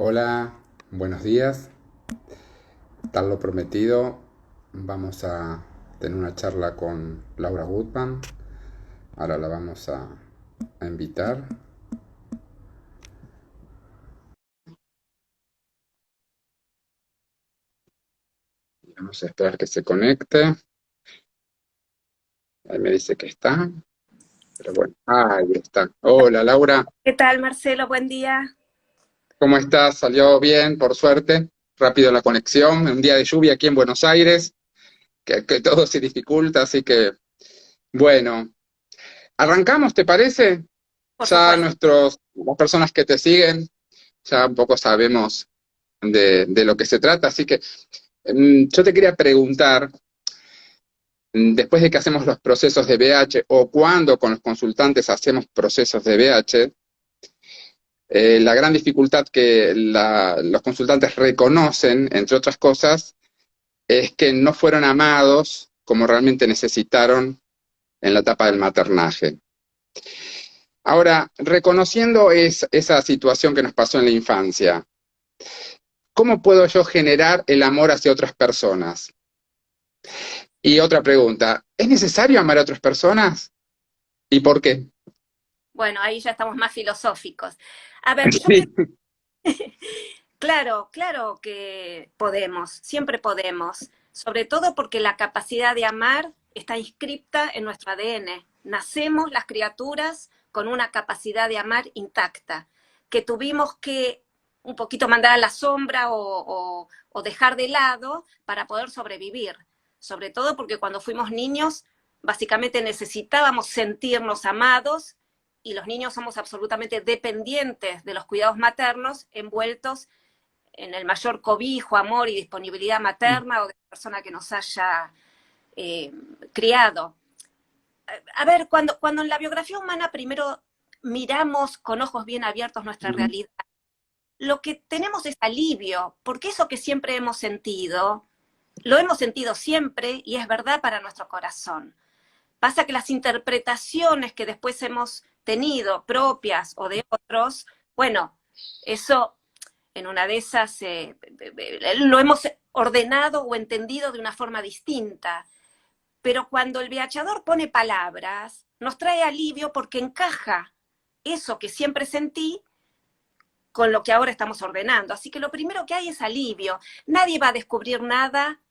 Hola, buenos días. Tal lo prometido, vamos a tener una charla con Laura Goodman. Ahora la vamos a invitar. Vamos a esperar que se conecte. Ahí me dice que está, pero bueno, ahí está. Hola Laura, ¿Qué tal, Marcelo? Buen día. ¿cómo estás? ¿Salió bien, por suerte? Rápido la conexión, un día de lluvia aquí en Buenos Aires, que todo se dificulta, así que bueno, arrancamos, ¿te parece? Por Ya supuesto. las personas que te siguen, ya un poco sabemos de lo que se trata, así que yo te quería preguntar, después de que hacemos los procesos de BH o cuando con los consultantes hacemos procesos de BH, la gran dificultad que los consultantes reconocen, entre otras cosas, es que no fueron amados como realmente necesitaron en la etapa del maternaje. Ahora, reconociendo esa situación que nos pasó en la infancia, ¿cómo puedo yo generar el amor hacia otras personas? Y otra pregunta, ¿es necesario amar a otras personas? ¿Y por qué? Bueno, ahí ya estamos más filosóficos. A ver, yo creo, Sí. claro, claro que podemos, siempre podemos, sobre todo porque la capacidad de amar está inscripta en nuestro ADN. Nacemos las criaturas con una capacidad de amar intacta, que tuvimos que un poquito mandar a la sombra o dejar de lado para poder sobrevivir. Sobre todo porque cuando fuimos niños, básicamente necesitábamos sentirnos amados y los niños somos absolutamente dependientes de los cuidados maternos, envueltos en el mayor cobijo, amor y disponibilidad materna o de la persona que nos haya eh, criado. A ver, cuando en la biografía humana primero miramos con ojos bien abiertos nuestra Ujú. realidad, lo que tenemos es alivio, porque eso que siempre hemos sentido, lo hemos sentido siempre y es verdad para nuestro corazón. Pasa que las interpretaciones que después hemos tenido, propias o de otros, bueno, eso en una de esas lo hemos ordenado o entendido de una forma distinta. Pero cuando el viajador pone palabras, nos trae alivio porque encaja eso que siempre sentí con lo que ahora estamos ordenando. Así que lo primero que hay es alivio. Nadie va a descubrir nada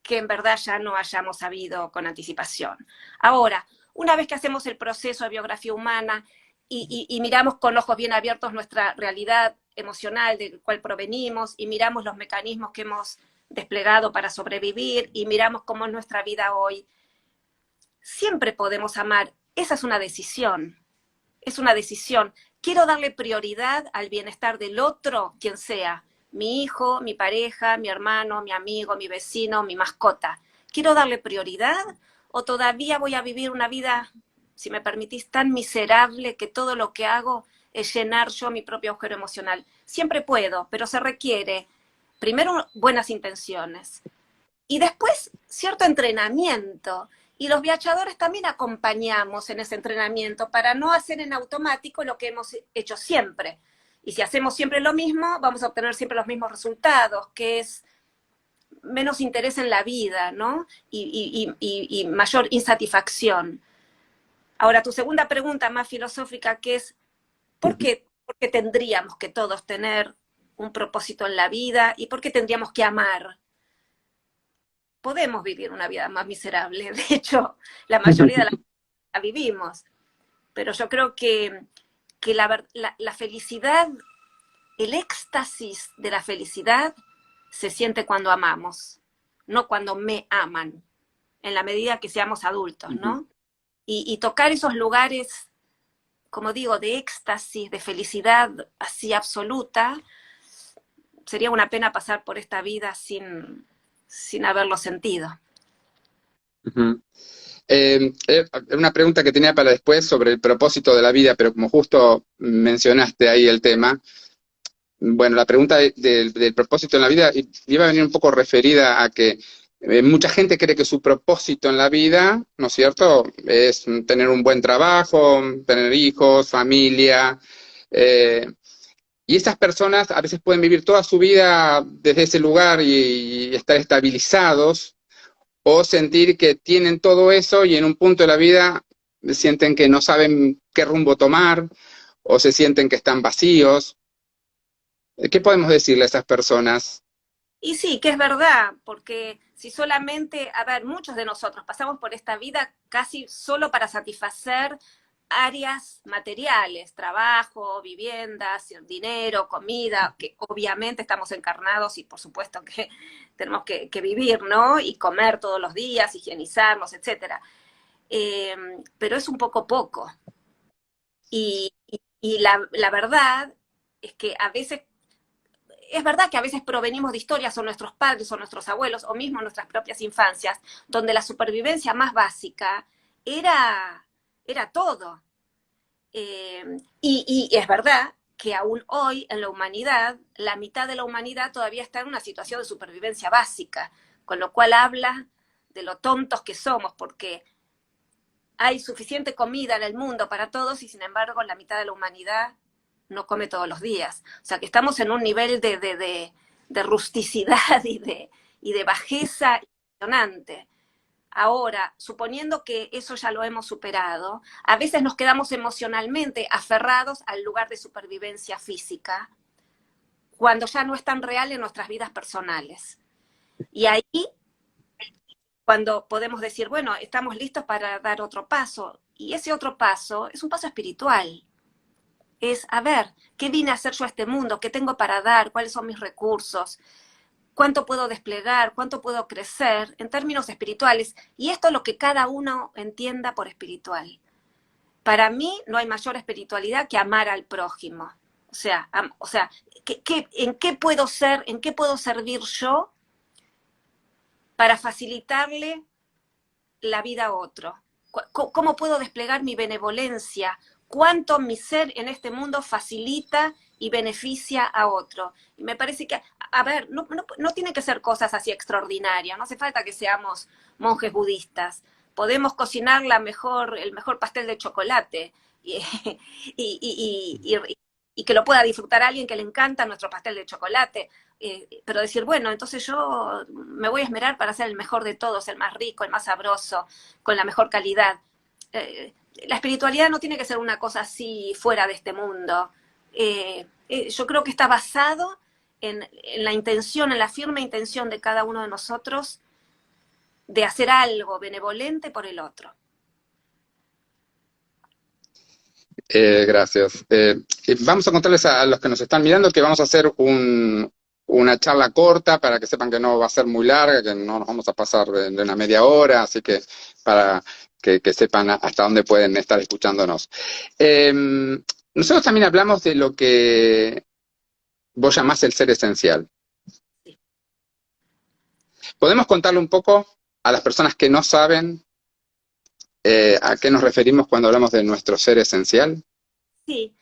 que en verdad ya no hayamos sabido con anticipación. Ahora, una vez que hacemos el proceso de biografía humana y miramos con ojos bien abiertos nuestra realidad emocional del cual provenimos y miramos los mecanismos que hemos desplegado para sobrevivir y miramos cómo es nuestra vida hoy, siempre podemos amar. Esa es una decisión. Es una decisión. Quiero darle prioridad al bienestar del otro, quien sea, mi hijo, mi pareja, mi hermano, mi amigo, mi vecino, mi mascota. ¿Quiero darle prioridad o todavía voy a vivir una vida, si me permitís, tan miserable que todo lo que hago es llenar yo mi propio agujero emocional? Siempre puedo, pero se requiere primero buenas intenciones y después cierto entrenamiento. Y los viajadores también acompañamos en ese entrenamiento para no hacer en automático lo que hemos hecho siempre. Y si hacemos siempre lo mismo, vamos a obtener siempre los mismos resultados, que es menos interés en la vida, ¿no? Y mayor insatisfacción. Ahora, tu segunda pregunta más filosófica, que es, ¿por qué tendríamos que todos tener un propósito en la vida y por qué tendríamos que amar? Podemos vivir una vida más miserable. De hecho, la mayoría de la vivimos. Pero yo creo que la felicidad, el éxtasis de la felicidad se siente cuando amamos, no cuando me aman, en la medida que seamos adultos, ¿no? Y tocar esos lugares, como digo, de éxtasis, de felicidad así absoluta, sería una pena pasar por esta vida sin haberlo sentido. Ujú. Una pregunta que tenía para después sobre el propósito de la vida, pero como justo mencionaste ahí el tema, bueno, la pregunta del propósito en la vida iba a venir un poco referida a que mucha gente cree que su propósito en la vida, ¿no es cierto?, es tener un buen trabajo, tener hijos, familia, eh, Y esas personas a veces pueden vivir toda su vida desde ese lugar y estar estabilizados, o sentir que tienen todo eso y en un punto de la vida sienten que no saben qué rumbo tomar, o se sienten que están vacíos. ¿Qué podemos decirle a esas personas? Y sí, que es verdad, porque si solamente, a ver, muchos de nosotros pasamos por esta vida casi solo para satisfacer áreas materiales, trabajo, viviendas, dinero, comida, que obviamente estamos encarnados y por supuesto que tenemos que vivir, ¿no? Y comer todos los días, higienizarnos, etcétera. Pero es un poco poco. Y la verdad es que a veces es verdad que a veces provenimos de historias o nuestros padres o nuestros abuelos o mismo nuestras propias infancias, donde la supervivencia más básica era todo. Y es verdad que aún hoy en la humanidad, la mitad de la humanidad todavía está en una situación de supervivencia básica, con lo cual habla de lo tontos que somos, porque hay suficiente comida en el mundo para todos y sin embargo la mitad de la humanidad no come todos los días. O sea que estamos en un nivel de rusticidad y de bajeza impresionante. Ahora, suponiendo que eso ya lo hemos superado, a veces nos quedamos emocionalmente aferrados al lugar de supervivencia física, cuando ya no es tan real en nuestras vidas personales. Y ahí, cuando podemos decir, bueno, estamos listos para dar otro paso, y ese otro paso es un paso espiritual. Es, a ver, ¿qué vine a hacer yo a este mundo? ¿Qué tengo para dar? ¿Cuáles son mis recursos? ¿Cuánto puedo desplegar? ¿Cuánto puedo crecer en términos espirituales? Y esto es lo que cada uno entienda por espiritual. Para mí no hay mayor espiritualidad que amar al prójimo. O sea, ¿en qué puedo ser, en qué puedo servir yo para facilitarle la vida a otro? ¿Cómo puedo desplegar mi benevolencia? ¿Cuánto mi ser en este mundo facilita y beneficia a otro? Y me parece que, a ver, no tiene que ser cosas así extraordinarias, no hace falta que seamos monjes budistas. Podemos cocinar el mejor pastel de chocolate y, y, y, y que lo pueda disfrutar alguien que le encanta nuestro pastel de chocolate. Pero decir, bueno, entonces yo me voy a esmerar para ser el mejor de todos, el más rico, el más sabroso, con la mejor calidad. La espiritualidad no tiene que ser una cosa así fuera de este mundo. Yo creo que está basado en la intención, en la firme intención de cada uno de nosotros de hacer algo benevolente por el otro. Gracias. Vamos a contarles a los que nos están mirando que vamos a hacer una charla corta para que sepan que no va a ser muy larga, que no nos vamos a pasar de una media hora, así que para que sepan hasta dónde pueden estar escuchándonos. Nosotros también hablamos de lo que vos llamás el ser esencial. Sí. ¿Podemos contarle un poco a las personas que no saben a qué nos referimos cuando hablamos de nuestro ser esencial? Sí,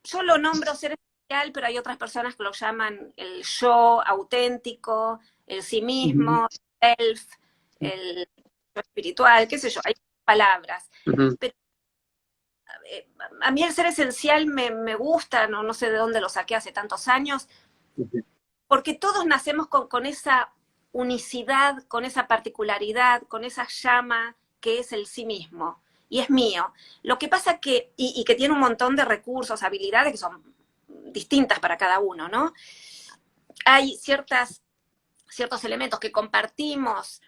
yo lo nombro ser esencial, pero hay otras personas que lo llaman el yo auténtico, el sí Ujú, mismo, el self, el yo espiritual, qué sé yo, hay palabras. ujú, Pero a mí el ser esencial me gusta, no sé de dónde lo saqué hace tantos años, ujú. porque todos nacemos con esa unicidad, con esa particularidad, con esa llama que es el sí mismo, y es mío. Lo que pasa y que tiene un montón de recursos, habilidades que son distintas para cada uno, ¿no? Hay ciertos elementos que compartimos,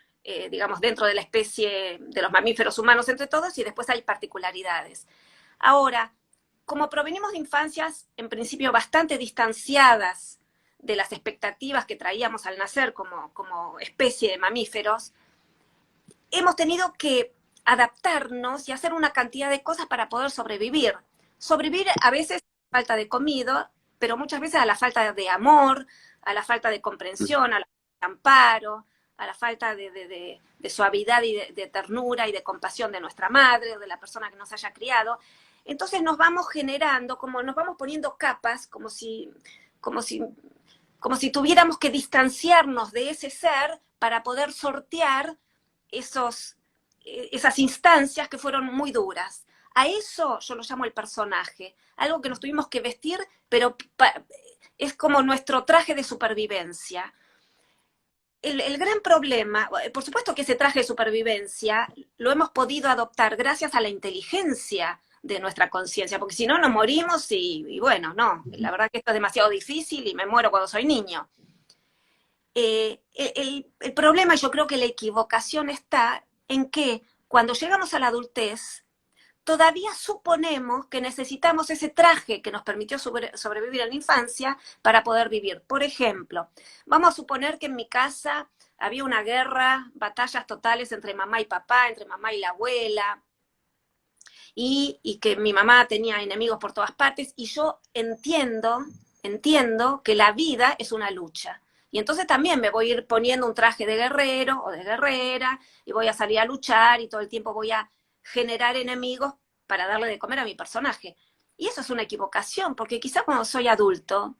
digamos, dentro de la especie de los mamíferos humanos entre todos, y después hay particularidades. Ahora, como provenimos de infancias en principio bastante distanciadas de las expectativas que traíamos al nacer como especie de mamíferos, hemos tenido que adaptarnos y hacer una cantidad de cosas para poder sobrevivir. Sobrevivir a veces a la falta de comida, pero muchas veces a la falta de amor, a la falta de comprensión, a la falta de amparo, a la falta de suavidad y de ternura y de compasión de nuestra madre o de la persona que nos haya criado. Entonces nos vamos generando, como nos vamos poniendo capas, como si, como si tuviéramos que distanciarnos de ese ser para poder sortear esas instancias que fueron muy duras. A eso yo lo llamo el personaje, algo que nos tuvimos que vestir, pero es como nuestro traje de supervivencia. El gran problema, por supuesto que ese traje de supervivencia lo hemos podido adoptar gracias a la inteligencia de nuestra conciencia, porque si no nos morimos y bueno, no, la verdad que esto es demasiado difícil y me muero cuando soy niño. El problema, yo creo que la equivocación está en que cuando llegamos a la adultez, todavía suponemos que necesitamos ese traje que nos permitió sobrevivir en la infancia para poder vivir. Por ejemplo, vamos a suponer que en mi casa había una guerra, batallas totales entre mamá y papá, entre mamá y la abuela, y que mi mamá tenía enemigos por todas partes, y yo entiendo que la vida es una lucha. Y entonces también me voy a ir poniendo un traje de guerrero o de guerrera, y voy a salir a luchar, y todo el tiempo voy a generar enemigos para darle de comer a mi personaje. Y eso es una equivocación, porque quizá cuando soy adulto,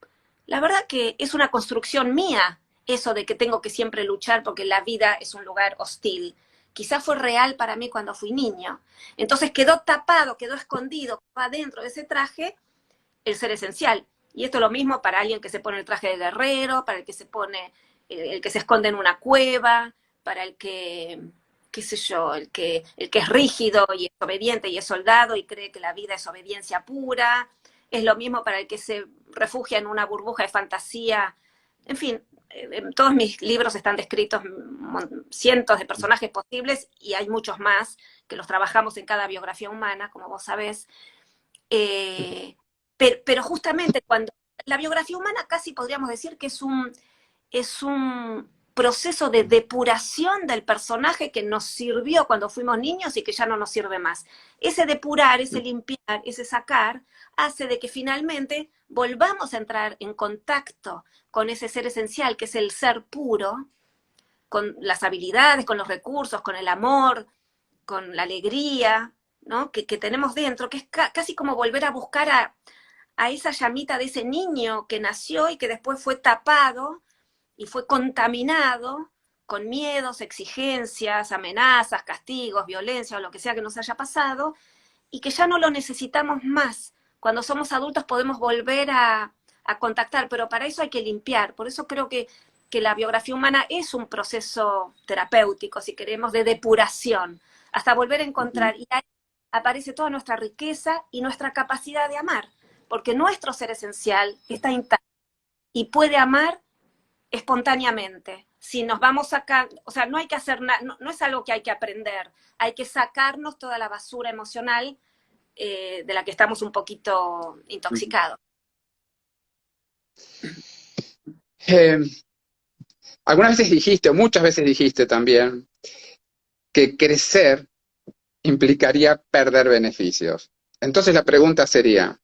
la verdad que es una construcción mía, eso de que tengo que siempre luchar porque la vida es un lugar hostil. Quizá fue real para mí cuando fui niño. Entonces quedó tapado, quedó escondido adentro de ese traje el ser esencial. Y esto es lo mismo para alguien que se pone el traje de guerrero, para el que se pone, el que se esconde en una cueva, para el que, qué sé yo, el que es rígido y es obediente y es soldado y cree que la vida es obediencia pura. Es lo mismo para el que se refugia en una burbuja de fantasía. En fin, en todos mis libros están descritos cientos de personajes posibles y hay muchos más que los trabajamos en cada biografía humana, como vos sabés. Pero justamente cuando la biografía humana casi podríamos decir que es un proceso de depuración del personaje que nos sirvió cuando fuimos niños y que ya no nos sirve más. Ese depurar, ese limpiar, ese sacar, hace de que finalmente volvamos a entrar en contacto con ese ser esencial, que es el ser puro, con las habilidades, con los recursos, con el amor, con la alegría, ¿no? que tenemos dentro, que es casi como volver a buscar a esa llamita de ese niño que nació y que después fue tapado y fue contaminado con miedos, exigencias, amenazas, castigos, violencia o lo que sea que nos haya pasado, y que ya no lo necesitamos más. Cuando somos adultos podemos volver a contactar, pero para eso hay que limpiar. Por eso creo que la biografía humana es un proceso terapéutico, si queremos, de depuración, hasta volver a encontrar. Y ahí aparece toda nuestra riqueza y nuestra capacidad de amar, porque nuestro ser esencial está intacto y puede amar espontáneamente. Si nos vamos acá, o sea, no hay que hacer nada, no es algo que hay que aprender, hay que sacarnos toda la basura emocional de la que estamos un poquito intoxicados. Eh, Algunas veces dijiste, o muchas veces dijiste también, que crecer implicaría perder beneficios. Entonces la pregunta sería,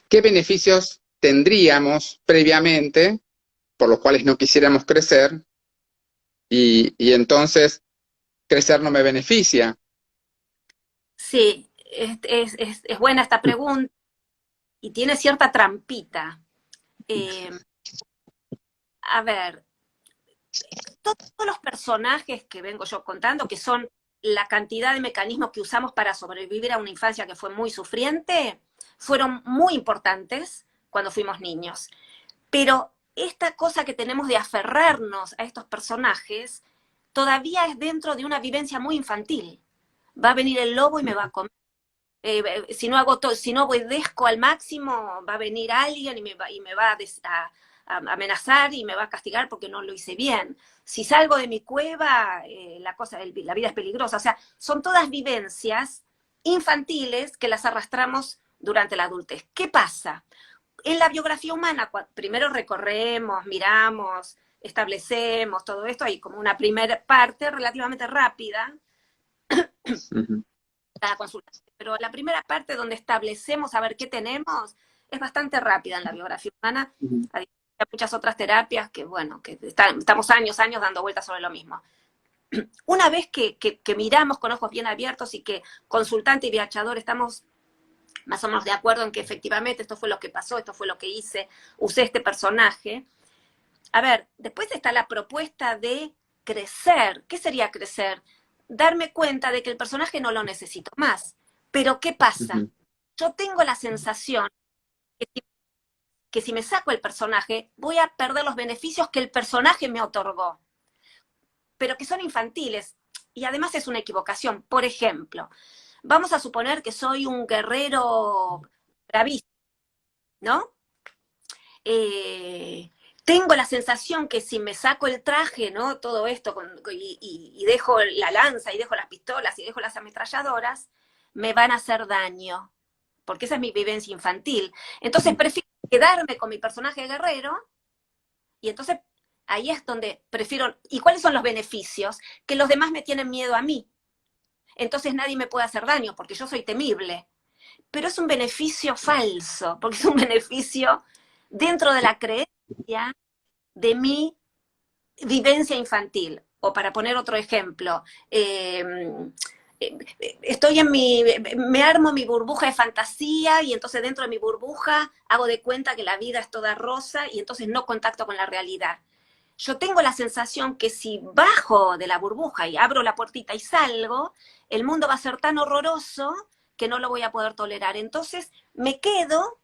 ¿qué beneficios tendríamos previamente por los cuales no quisiéramos crecer y entonces crecer no me beneficia? Sí, es buena esta pregunta y tiene cierta trampita. Eh, a ver, todos los personajes que vengo yo contando, que son la cantidad de mecanismos que usamos para sobrevivir a una infancia que fue muy sufriente, fueron muy importantes cuando fuimos niños. Pero esta cosa que tenemos de aferrarnos a estos personajes todavía es dentro de una vivencia muy infantil. Va a venir el lobo y me va a comer. Si no hago todo, si no obedezco al máximo, va a venir alguien y me va a amenazar y me va a castigar porque no lo hice bien. Si salgo de mi cueva, la vida es peligrosa. O sea, son todas vivencias infantiles que las arrastramos durante la adultez. ¿Qué pasa? En la biografía humana, primero recorremos, miramos, establecemos todo esto, hay como una primera parte relativamente rápida, cada consulta. Pero la primera parte donde establecemos a ver qué tenemos es bastante rápida en la biografía humana, a diferencia de muchas otras terapias que, bueno, que estamos años dando vueltas sobre lo mismo. Una vez que miramos con ojos bien abiertos y que consultante y viajador estamos más o menos de acuerdo en que efectivamente esto fue lo que pasó, esto fue lo que hice, usé este personaje. A ver, después está la propuesta de crecer. ¿Qué sería crecer? Darme cuenta de que el personaje no lo necesito más, Pero ¿qué pasa? Ujú. Yo tengo la sensación que si me saco el personaje, voy a perder los beneficios que el personaje me otorgó, pero que son infantiles. Y además es una equivocación. Por ejemplo, vamos a suponer que soy un guerrero bravísimo, ¿no? Eh, tengo la sensación que si me saco el traje, ¿no? Todo esto, y dejo la lanza, y dejo las pistolas, y dejo las ametralladoras, me van a hacer daño, porque esa es mi vivencia infantil. Entonces prefiero quedarme con mi personaje guerrero, y entonces ahí es donde prefiero. ¿Y cuáles son los beneficios? Que los demás me tienen miedo a mí. Entonces nadie me puede hacer daño, porque yo soy temible. Pero es un beneficio falso, porque es un beneficio dentro de la creencia de mi vivencia infantil. O para poner otro ejemplo, estoy me armo mi burbuja de fantasía y entonces dentro de mi burbuja hago de cuenta que la vida es toda rosa y entonces no contacto con la realidad. Yo tengo la sensación que si bajo de la burbuja y abro la puertita y salgo, el mundo va a ser tan horroroso que no lo voy a poder tolerar. Entonces me quedo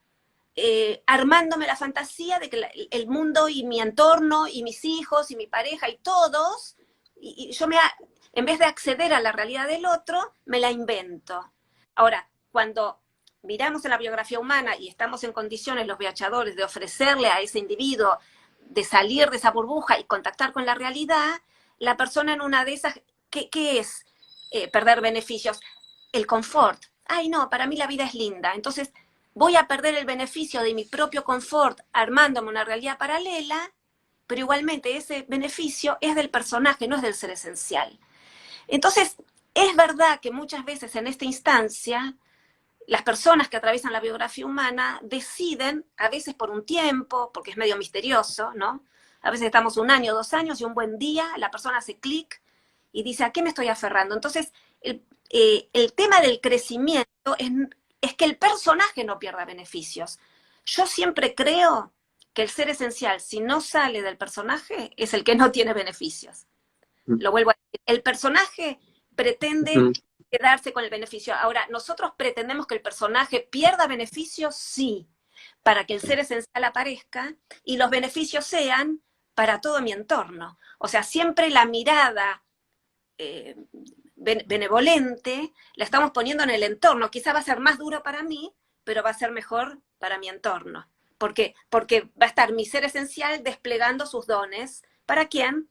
armándome la fantasía de que el mundo y mi entorno y mis hijos y mi pareja y todos, y yo en vez de acceder a la realidad del otro, me la invento. Ahora, cuando miramos en la biografía humana y estamos en condiciones los viajadores de ofrecerle a ese individuo de salir de esa burbuja y contactar con la realidad, la persona en una de esas, ¿qué es perder beneficios? El confort. Ay, no, para mí la vida es linda. Entonces, voy a perder el beneficio de mi propio confort armándome una realidad paralela, pero igualmente ese beneficio es del personaje, no es del ser esencial. Entonces, es verdad que muchas veces en esta instancia, las personas que atraviesan la biografía humana deciden, a veces por un tiempo, porque es medio misterioso, ¿no? A veces estamos 1 año, 2 años y un buen día la persona hace clic y dice, ¿a qué me estoy aferrando? Entonces, el tema del crecimiento es que el personaje no pierda beneficios. Yo siempre creo que el ser esencial, si no sale del personaje, es el que no tiene beneficios. Lo vuelvo a decir. El personaje pretende quedarse con el beneficio. Ahora, ¿nosotros pretendemos que el personaje pierda beneficios? Sí, para que el ser esencial aparezca y los beneficios sean para todo mi entorno. O sea, siempre la mirada benevolente la estamos poniendo en el entorno. Quizá va a ser más duro para mí, pero va a ser mejor para mi entorno. ¿Por qué? Porque va a estar mi ser esencial desplegando sus dones. ¿Para quién?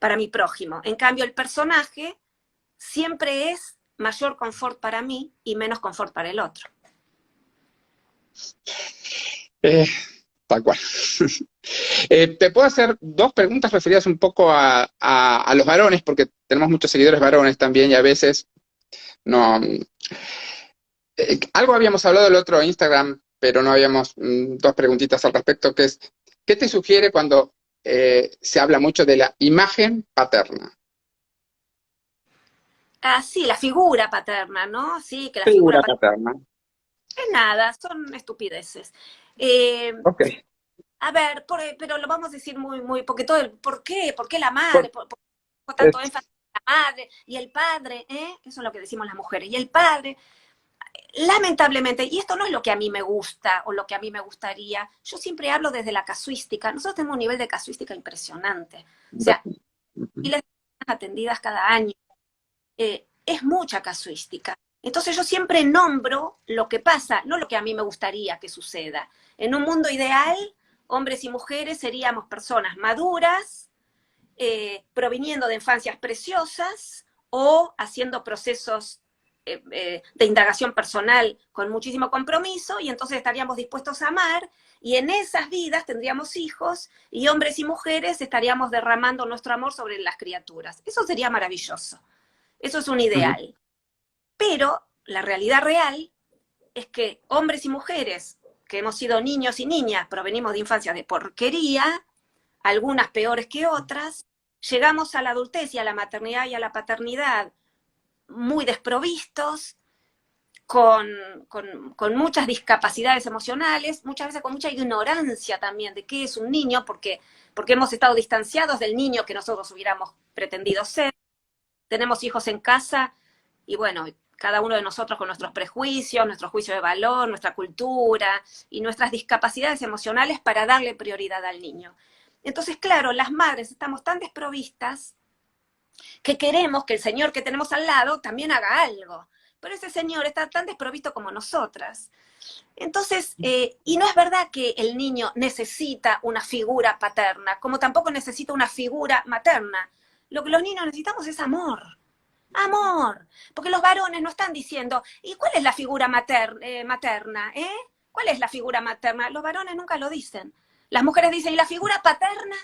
Para mi prójimo. En cambio, el personaje siempre es mayor confort para mí y menos confort para el otro. Eh, Tal cual. Te puedo hacer dos preguntas referidas un poco a los varones, porque tenemos muchos seguidores varones también y a veces no. Algo habíamos hablado el otro Instagram, pero no habíamos dos preguntitas al respecto, que es, ¿qué te sugiere cuando se habla mucho de la imagen paterna? Ah, sí, la figura paterna, ¿no? Sí, que la figura Figura paterna paterna. es nada, son estupideces. Eh, Ok. a ver, pero lo vamos a decir muy, porque todo ¿por qué? ¿Por qué la Por- madre? ¿Por es- tanto énfasis en la madre? Y el padre, ¿eh? Eso es lo que decimos las mujeres. Y el padre, lamentablemente, y esto no es lo que a mí me gusta o lo que a mí me gustaría, yo siempre hablo desde la casuística. Nosotros tenemos un nivel de casuística impresionante. O sea, miles de personas atendidas cada año. Es mucha casuística. Entonces yo siempre nombro lo que pasa, no lo que a mí me gustaría que suceda. En un mundo ideal, hombres y mujeres seríamos personas maduras, proviniendo de infancias preciosas o haciendo procesos de indagación personal con muchísimo compromiso y entonces estaríamos dispuestos a amar y en esas vidas tendríamos hijos y hombres y mujeres estaríamos derramando nuestro amor sobre las criaturas. Eso sería maravilloso. Eso es un ideal. Pero la realidad real es que hombres y mujeres que hemos sido niños y niñas, provenimos de infancias de porquería, algunas peores que otras, llegamos a la adultez y a la maternidad y a la paternidad muy desprovistos, con muchas discapacidades emocionales, muchas veces con mucha ignorancia también de qué es un niño, porque hemos estado distanciados del niño que nosotros hubiéramos pretendido ser. Tenemos hijos en casa y bueno, cada uno de nosotros con nuestros prejuicios, nuestro juicio de valor, nuestra cultura y nuestras discapacidades emocionales para darle prioridad al niño. Entonces, claro, las madres estamos tan desprovistas que queremos que el señor que tenemos al lado también haga algo. Pero ese señor está tan desprovisto como nosotras. Entonces, y no es verdad que el niño necesita una figura paterna, como tampoco necesita una figura materna. Lo que los niños necesitamos es amor. Amor. Porque los varones no están diciendo, ¿y cuál es la figura materna? ¿Cuál es la figura materna? Los varones nunca lo dicen. Las mujeres dicen, ¿y la figura paterna?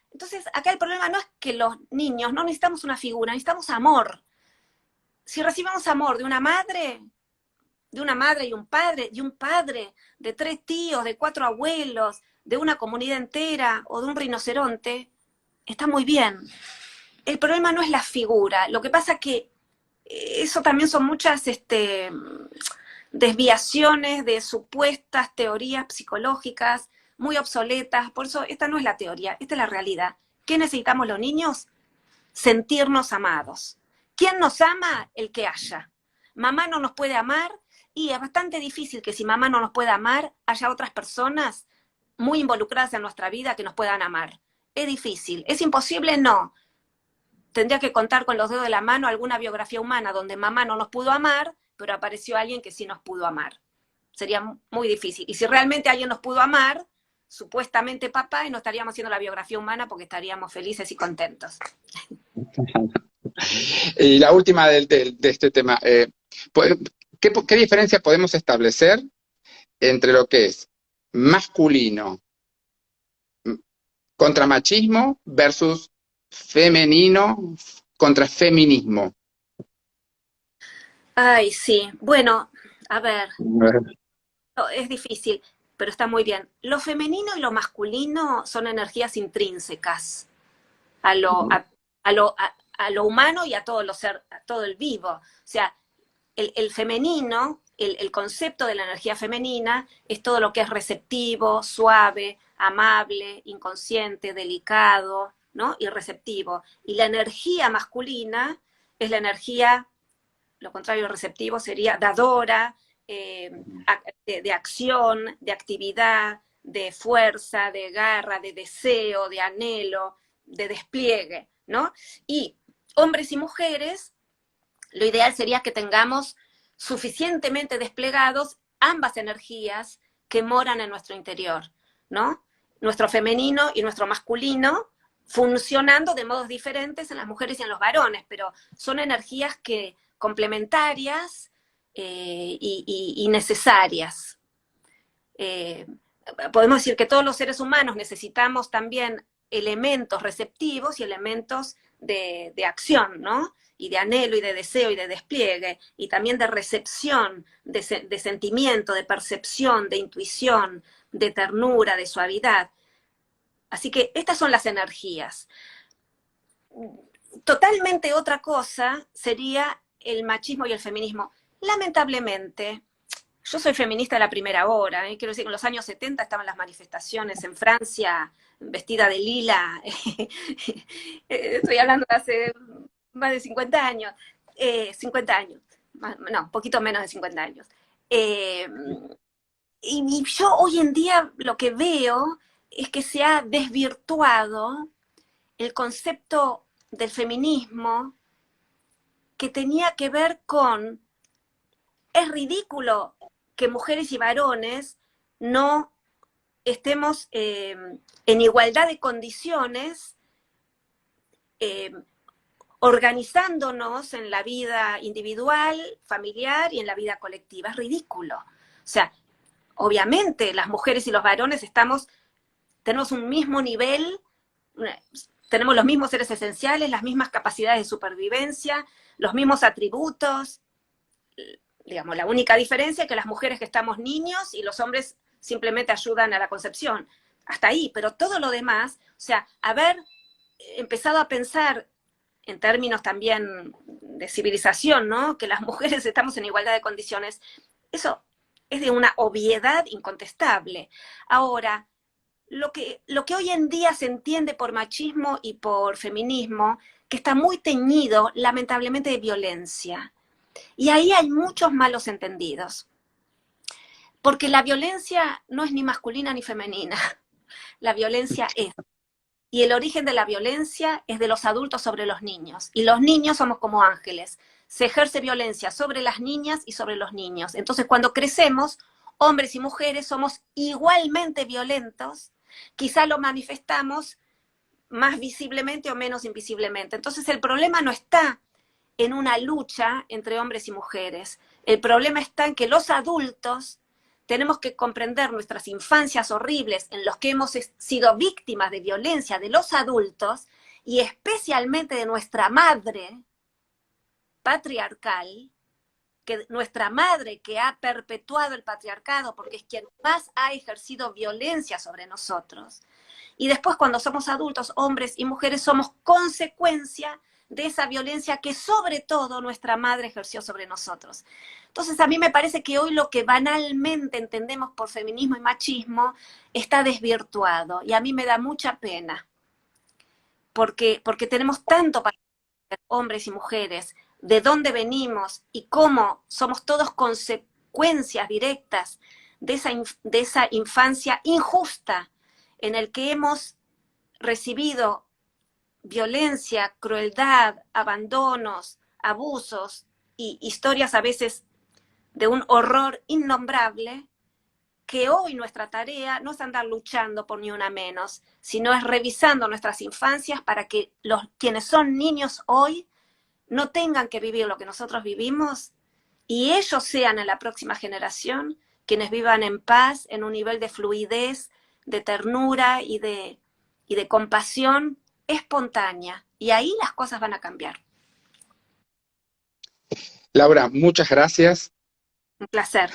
Entonces, acá el problema no es que los niños no necesitamos una figura, necesitamos amor. Si recibimos amor de una madre y un padre, de 3 tíos, de 4 abuelos, de una comunidad entera o de un rinoceronte, está muy bien. El problema no es la figura, lo que pasa es que eso también son muchas desviaciones de supuestas teorías psicológicas muy obsoletas, por eso esta no es la teoría, esta es la realidad. ¿Qué necesitamos los niños? Sentirnos amados. ¿Quién nos ama? El que haya. Mamá no nos puede amar, y es bastante difícil que si mamá no nos puede amar, haya otras personas muy involucradas en nuestra vida que nos puedan amar. Es difícil. ¿Es imposible? No. Tendría que contar con los dedos de la mano alguna biografía humana donde mamá no nos pudo amar, pero apareció alguien que sí nos pudo amar. Sería muy difícil. Y si realmente alguien nos pudo amar, supuestamente papá, y no estaríamos haciendo la biografía humana porque estaríamos felices y contentos. Y la última de este tema, ¿qué diferencia podemos establecer entre lo que es masculino contra machismo versus femenino contra feminismo? Ay, sí. Bueno, a ver, es difícil, pero está muy bien. Lo femenino y lo masculino son energías intrínsecas a lo humano y a a todo el vivo. O sea, el femenino, el concepto de la energía femenina es todo lo que es receptivo, suave, amable, inconsciente, delicado, ¿no? Y receptivo. Y la energía masculina es la energía, lo contrario de receptivo sería dadora, de acción, de actividad, de fuerza, de garra, de deseo, de anhelo, de despliegue, ¿no? Y hombres y mujeres, lo ideal sería que tengamos suficientemente desplegados ambas energías que moran en nuestro interior, ¿no? Nuestro femenino y nuestro masculino funcionando de modos diferentes en las mujeres y en los varones, pero son energías que complementarias y necesarias. Podemos decir que todos los seres humanos necesitamos también elementos receptivos y elementos de acción, ¿no? Y de anhelo y de deseo y de despliegue, y también de recepción, de sentimiento, de percepción, de intuición, de ternura, de suavidad. Así que estas son las energías. Totalmente otra cosa sería el machismo y el feminismo. Lamentablemente, yo soy feminista de la primera hora, quiero decir que en los años 70 estaban las manifestaciones en Francia, vestida de lila, estoy hablando de hace más de 50 años, 50 años, no, un poquito menos de 50 años. Y yo hoy en día lo que veo es que se ha desvirtuado el concepto del feminismo que tenía que ver con, es ridículo que mujeres y varones no estemos en igualdad de condiciones, organizándonos en la vida individual, familiar y en la vida colectiva. Es ridículo. O sea, obviamente las mujeres y los varones tenemos un mismo nivel, tenemos los mismos seres esenciales, las mismas capacidades de supervivencia, los mismos atributos. Digamos, la única diferencia es que las mujeres gestamos niños y los hombres simplemente ayudan a la concepción. Hasta ahí, pero todo lo demás, o sea, haber empezado a pensar en términos también de civilización, ¿no? Que las mujeres estamos en igualdad de condiciones, eso es de una obviedad incontestable. Ahora, lo que hoy en día se entiende por machismo y por feminismo, que está muy teñido, lamentablemente, de violencia. Y ahí hay muchos malos entendidos. Porque la violencia no es ni masculina ni femenina. La violencia es. Y el origen de la violencia es de los adultos sobre los niños. Y los niños somos como ángeles. Se ejerce violencia sobre las niñas y sobre los niños. Entonces, cuando crecemos, hombres y mujeres somos igualmente violentos. Quizá lo manifestamos más visiblemente o menos invisiblemente. Entonces, el problema no está en una lucha entre hombres y mujeres. El problema está en que los adultos tenemos que comprender nuestras infancias horribles en los que hemos sido víctimas de violencia de los adultos y especialmente de nuestra madre patriarcal, que nuestra madre que ha perpetuado el patriarcado porque es quien más ha ejercido violencia sobre nosotros. Y después cuando somos adultos, hombres y mujeres, somos consecuencia de esa violencia que sobre todo nuestra madre ejerció sobre nosotros. Entonces a mí me parece que hoy lo que banalmente entendemos por feminismo y machismo está desvirtuado y a mí me da mucha pena porque tenemos tanto para ser hombres y mujeres, de dónde venimos y cómo somos todos consecuencias directas de esa infancia injusta en el que hemos recibido violencia, crueldad, abandonos, abusos y historias a veces de un horror innombrable, que hoy nuestra tarea no es andar luchando por ni una menos, sino es revisando nuestras infancias para que quienes son niños hoy no tengan que vivir lo que nosotros vivimos y ellos sean en la próxima generación quienes vivan en paz, en un nivel de fluidez, de ternura y de compasión espontánea. Y ahí las cosas van a cambiar. Laura, muchas gracias. Un placer.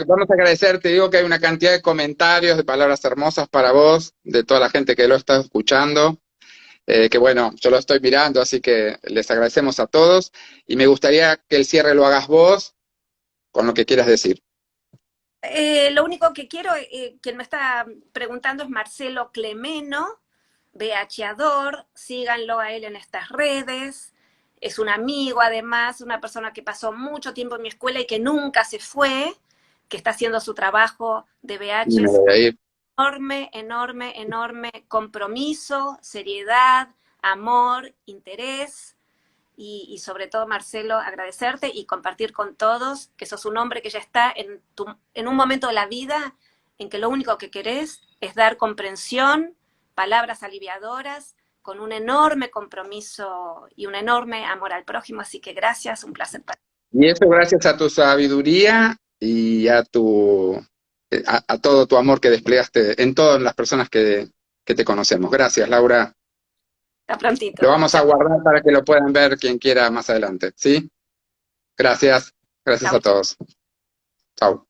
Vamos a agradecer, te digo que hay una cantidad de comentarios, de palabras hermosas para vos, de toda la gente que lo está escuchando, que bueno, yo lo estoy mirando, así que les agradecemos a todos, y me gustaría que el cierre lo hagas vos, con lo que quieras decir. Lo único que quiero, quien me está preguntando es Marcelo Clemeno, VHador, síganlo a él en estas redes, es un amigo además, una persona que pasó mucho tiempo en mi escuela y que nunca se fue, que está haciendo su trabajo de VH, enorme, enorme, enorme compromiso, seriedad, amor, interés, y sobre todo, Marcelo, agradecerte y compartir con todos que sos un hombre que ya está en un momento de la vida en que lo único que querés es dar comprensión, palabras aliviadoras, con un enorme compromiso y un enorme amor al prójimo. Así que gracias, un placer para ti. Y eso gracias a tu sabiduría y a todo tu amor que desplegaste en todas las personas que te conocemos. Gracias, Laura. Hasta prontito. Lo vamos a guardar para que lo puedan ver quien quiera más adelante, ¿sí? Gracias. Gracias a todos. Chao.